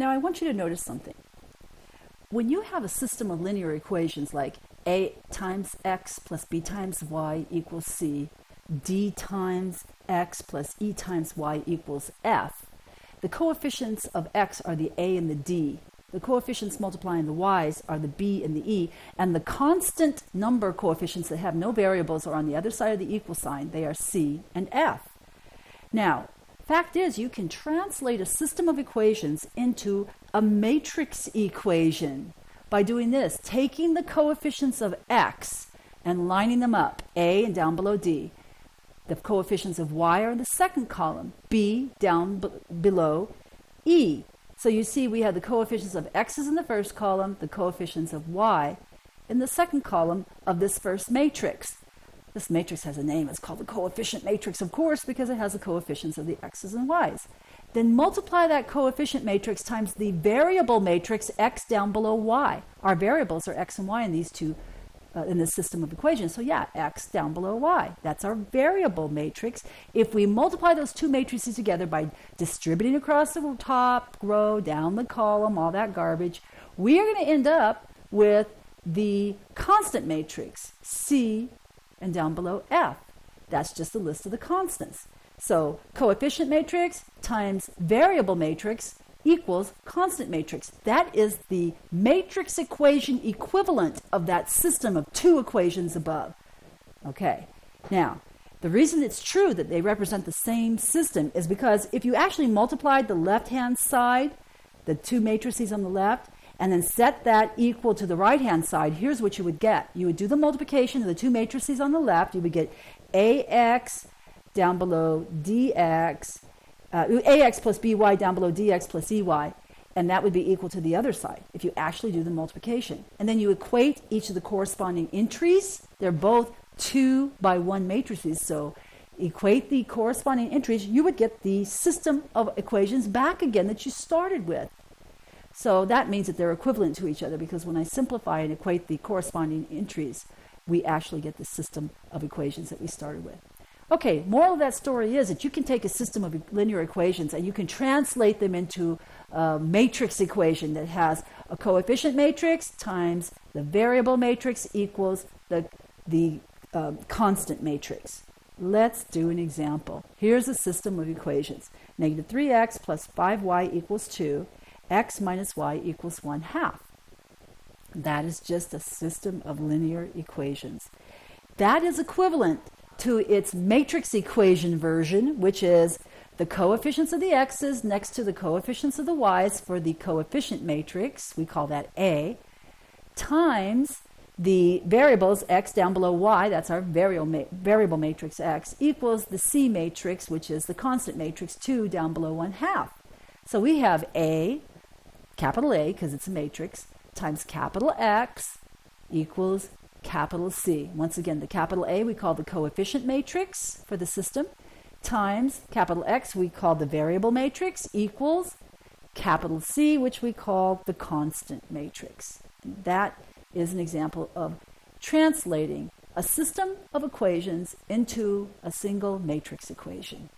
Now I want you to notice something. When you have a system of linear equations like a times x plus b times y equals c, d times x plus e times y equals f, the coefficients of x are the a and the d. The coefficients multiplying the y's are the b and the e, and the constant number coefficients that have no variables are on the other side of the equal sign. They are c and f. Now, fact is, you can translate a system of equations into a matrix equation by doing this, taking the coefficients of x and lining them up, a and down below d. The coefficients of y are in the second column, b down below e. So you see we have the coefficients of x's in the first column, the coefficients of y in the second column of this first matrix. This matrix has a name. It's called the coefficient matrix, of course, because it has the coefficients of the x's and y's. Then multiply that coefficient matrix times the variable matrix x down below y. Our variables are x and y in these two in this system of equations. So yeah, x down below y. That's our variable matrix. If we multiply those two matrices together by distributing across the top row, down the column, all that garbage, we are going to end up with the constant matrix, C, and down below F. That's just a list of the constants. So coefficient matrix times variable matrix equals constant matrix. That is the matrix equation equivalent of that system of two equations above. Okay, now the reason it's true that they represent the same system is because if you actually multiplied the left-hand side, the two matrices on the left, and then set that equal to the right-hand side, here's what you would get. You would do the multiplication of the two matrices on the left. You would get AX down below DX, AX plus BY down below DX plus EY, and that would be equal to the other side if you actually do the multiplication. And then you equate each of the corresponding entries. They're both 2 by 1 matrices, so equate the corresponding entries. You would get the system of equations back again that you started with. So that means that they're equivalent to each other, because when I simplify and equate the corresponding entries, we actually get the system of equations that we started with. Okay, moral of that story is that you can take a system of linear equations and you can translate them into a matrix equation that has a coefficient matrix times the variable matrix equals the constant matrix. Let's do an example. Here's a system of equations. Negative 3x plus 5y equals 2. X minus y equals 1/2. That is just a system of linear equations. That is equivalent to its matrix equation version, which is the coefficients of the x's next to the coefficients of the y's for the coefficient matrix, we call that A, times the variables x down below y, that's our variable matrix x, equals the C matrix, which is the constant matrix 2 down below 1/2. So we have A, capital A, because it's a matrix, times capital X equals capital C. Once again, the capital A we call the coefficient matrix for the system, times capital X we call the variable matrix, equals capital C, which we call the constant matrix. And that is an example of translating a system of equations into a single matrix equation.